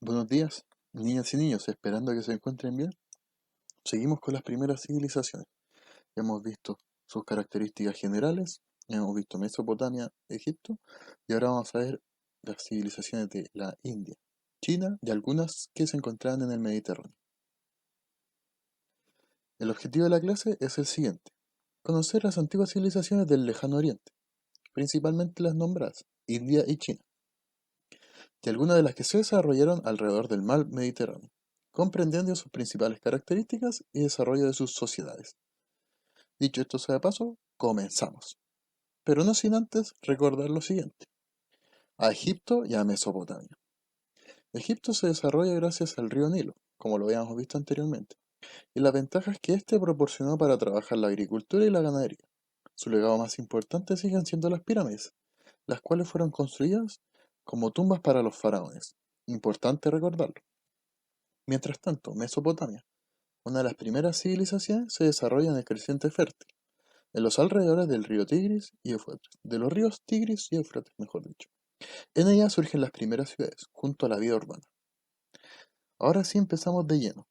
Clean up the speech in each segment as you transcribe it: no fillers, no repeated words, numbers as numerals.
Buenos días, niñas y niños, esperando que se encuentren bien. Seguimos con las primeras civilizaciones. Hemos visto sus características generales, hemos visto Mesopotamia, Egipto, y ahora vamos a ver las civilizaciones de la India, China y algunas que se encontraban en el Mediterráneo. El objetivo de la clase es el siguiente: conocer las antiguas civilizaciones del Lejano Oriente, principalmente las nombradas, India y China, y algunas de las que se desarrollaron alrededor del mar Mediterráneo, comprendiendo sus principales características y desarrollo de sus sociedades. Dicho esto sea de paso, comenzamos. Pero no sin antes recordar lo siguiente: a Egipto y a Mesopotamia. Egipto se desarrolla gracias al río Nilo, como lo habíamos visto anteriormente, y las ventajas que éste proporcionó para trabajar la agricultura y la ganadería. Su legado más importante siguen siendo las pirámides, las cuales fueron construidas como tumbas para los faraones. Importante recordarlo. Mientras tanto, Mesopotamia, una de las primeras civilizaciones, se desarrolla en el creciente fértil, en los alrededores del río Tigris y Éufrates, de los ríos Tigris y Éufrates, mejor dicho. En ella surgen las primeras ciudades, junto a la vida urbana. Ahora sí empezamos de lleno,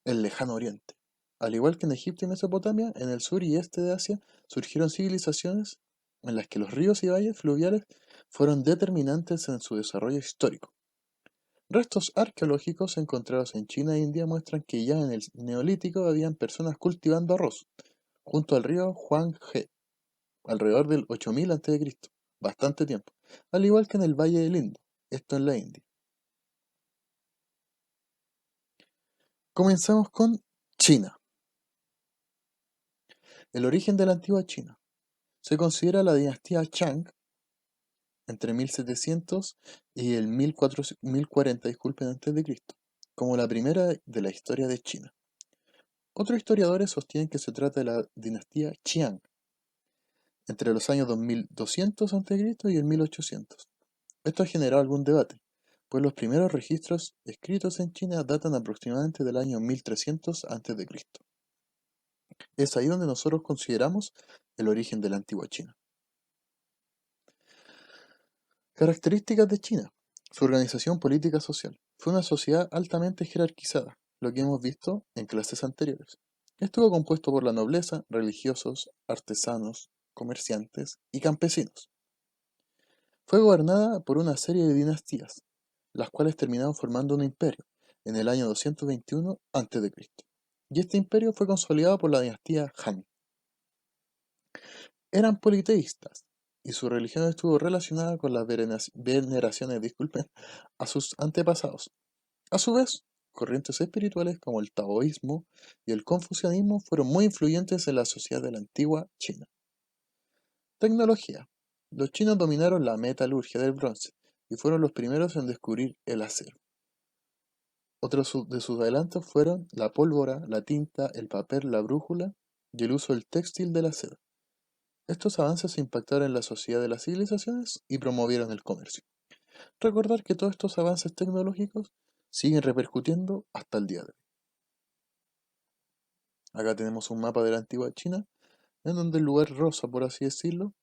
el lejano oriente. Al igual que en Egipto y Mesopotamia, en el sur y este de Asia surgieron civilizaciones en las que los ríos y valles fluviales fueron determinantes en su desarrollo histórico. Restos arqueológicos encontrados en China e India muestran que ya en el Neolítico habían personas cultivando arroz, junto al río Huanghe, alrededor del 8000 a.C., bastante tiempo, al igual que en el Valle del Indo, esto en la India. Comenzamos con China. El origen de la antigua China. Se considera la dinastía Shang entre 1700 y el 1040, disculpen, antes de Cristo, como la primera de la historia de China. Otros historiadores sostienen que se trata de la dinastía Qiang, entre los años 2200 a.C. y el 1800. Esto ha generado algún debate, pues los primeros registros escritos en China datan aproximadamente del año 1300 a.C. Es ahí donde nosotros consideramos el origen de la antigua China. Características de China. Su organización política social. Fue una sociedad altamente jerarquizada, lo que hemos visto en clases anteriores. Estuvo compuesto por la nobleza, religiosos, artesanos, comerciantes y campesinos. Fue gobernada por una serie de dinastías, las cuales terminaron formando un imperio en el año 221 a.C. Y este imperio fue consolidado por la dinastía Han. Eran politeístas, y su religión estuvo relacionada con las veneraciones, disculpen, a sus antepasados. A su vez, corrientes espirituales como el taoísmo y el confucianismo fueron muy influyentes en la sociedad de la antigua China. Tecnología. Los chinos dominaron la metalurgia del bronce y fueron los primeros en descubrir el acero. Otros de sus adelantos fueron la pólvora, la tinta, el papel, la brújula y el uso del textil de la seda. Estos avances impactaron en la sociedad de las civilizaciones y promovieron el comercio. Recordar que todos estos avances tecnológicos siguen repercutiendo hasta el día de hoy. Acá tenemos un mapa de la antigua China, en donde el lugar rosa, por así decirlo,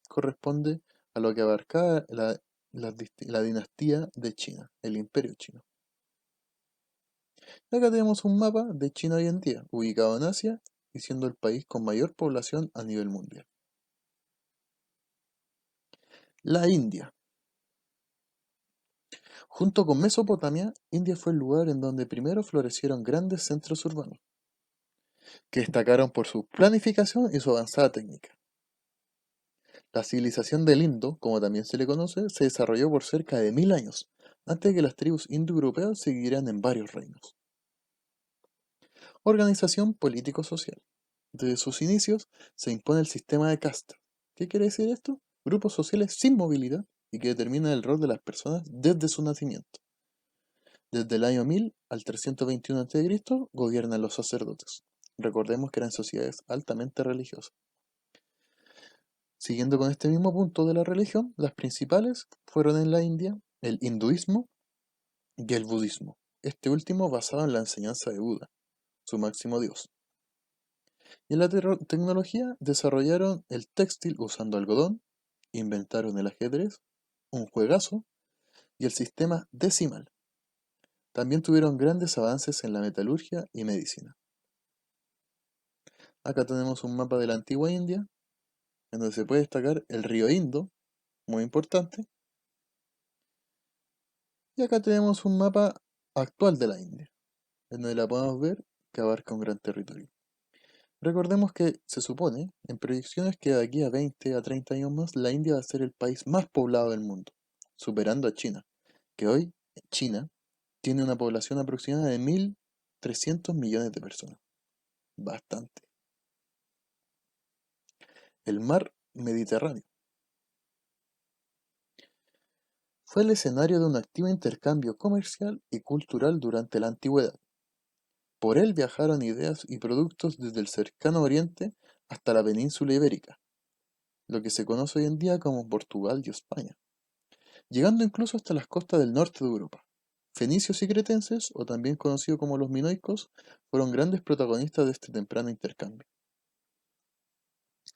corresponde a lo que abarcaba la dinastía de China, el imperio chino. Acá tenemos un mapa de China hoy en día, ubicado en Asia y siendo el país con mayor población a nivel mundial. La India. Junto con Mesopotamia, India fue el lugar en donde primero florecieron grandes centros urbanos, que destacaron por su planificación y su avanzada técnica. La civilización del Indo, como también se le conoce, se desarrolló por cerca de 1000 años, antes de que las tribus indoeuropeas se dividieran en varios reinos. Organización político-social. Desde sus inicios se impone el sistema de casta. ¿Qué quiere decir esto? Grupos sociales sin movilidad y que determinan el rol de las personas desde su nacimiento. Desde el año 1000 al 321 a.C. gobiernan los sacerdotes. Recordemos que eran sociedades altamente religiosas. Siguiendo con este mismo punto de la religión, las principales fueron en la India el hinduismo y el budismo, este último basado en la enseñanza de Buda, su máximo dios. Y en la tecnología desarrollaron el textil usando algodón, inventaron el ajedrez, un juegazo y el sistema decimal. También tuvieron grandes avances en la metalurgia y medicina. Acá tenemos un mapa de la antigua India, en donde se puede destacar el río Indo, muy importante. Y acá tenemos un mapa actual de la India, en donde la podemos ver que abarca un gran territorio. Recordemos que se supone, en proyecciones, que de aquí a 20 a 30 años más, la India va a ser el país más poblado del mundo, superando a China, que hoy China tiene una población aproximada de 1.300 millones de personas. Bastante. El mar Mediterráneo fue el escenario de un activo intercambio comercial y cultural durante la antigüedad. Por él viajaron ideas y productos desde el cercano oriente hasta la península ibérica, lo que se conoce hoy en día como Portugal y España, llegando incluso hasta las costas del norte de Europa. Fenicios y cretenses, o también conocidos como los minoicos, fueron grandes protagonistas de este temprano intercambio.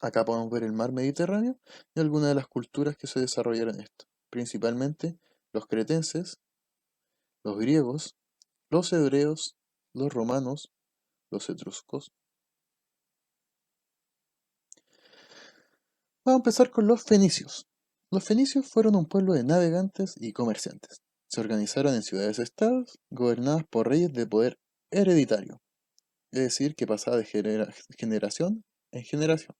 Acá podemos ver el mar Mediterráneo y algunas de las culturas que se desarrollaron en esto, principalmente los cretenses, los griegos, los hebreos, los romanos, los etruscos. Vamos a empezar con los fenicios. Los fenicios fueron un pueblo de navegantes y comerciantes. Se organizaron en ciudades-estados gobernadas por reyes de poder hereditario, es decir, que pasaba de generación en generación.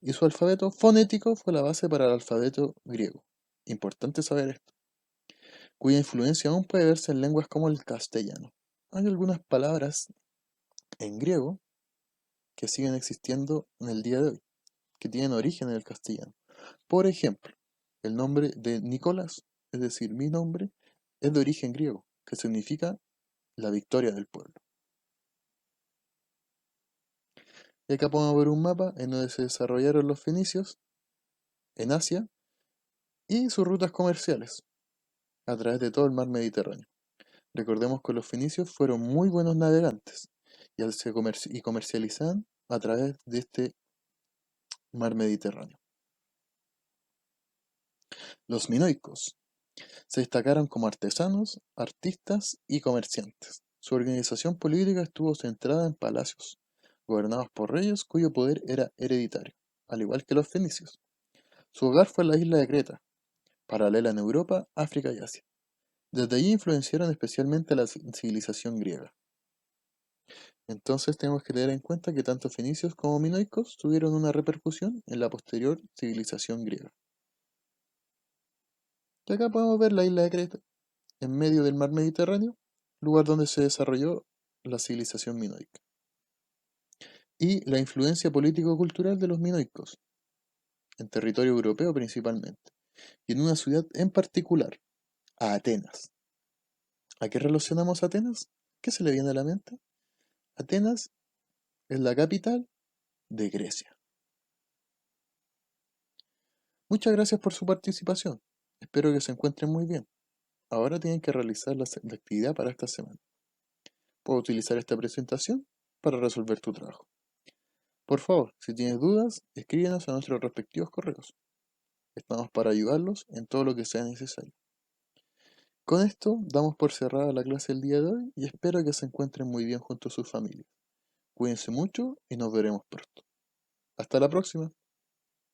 Y su alfabeto fonético fue la base para el alfabeto griego. Importante saber esto, cuya influencia aún puede verse en lenguas como el castellano. Hay algunas palabras en griego que siguen existiendo en el día de hoy, que tienen origen en el castellano. Por ejemplo, el nombre de Nicolás, es decir, mi nombre, es de origen griego, que significa la victoria del pueblo. Y acá podemos ver un mapa en donde se desarrollaron los fenicios en Asia y sus rutas comerciales a través de todo el mar Mediterráneo. Recordemos que los fenicios fueron muy buenos navegantes y comercializaban a través de este mar Mediterráneo. Los minoicos se destacaron como artesanos, artistas y comerciantes. Su organización política estuvo centrada en palacios, gobernados por reyes cuyo poder era hereditario, al igual que los fenicios. Su hogar fue la isla de Creta, paralela en Europa, África y Asia. Desde allí influenciaron especialmente a la civilización griega. Entonces tenemos que tener en cuenta que tanto fenicios como minoicos tuvieron una repercusión en la posterior civilización griega. Y acá podemos ver la isla de Creta, en medio del mar Mediterráneo, lugar donde se desarrolló la civilización minoica. Y la influencia político-cultural de los minoicos, en territorio europeo principalmente, y en una ciudad en particular, a Atenas. ¿A qué relacionamos Atenas? ¿Qué se le viene a la mente? Atenas es la capital de Grecia. Muchas gracias por su participación. Espero que se encuentren muy bien. Ahora tienen que realizar la actividad para esta semana. Puedo utilizar esta presentación para resolver tu trabajo. Por favor, si tienes dudas, escríbenos a nuestros respectivos correos. Estamos para ayudarlos en todo lo que sea necesario. Con esto, damos por cerrada la clase del día de hoy y espero que se encuentren muy bien junto a sus familias. Cuídense mucho y nos veremos pronto. Hasta la próxima.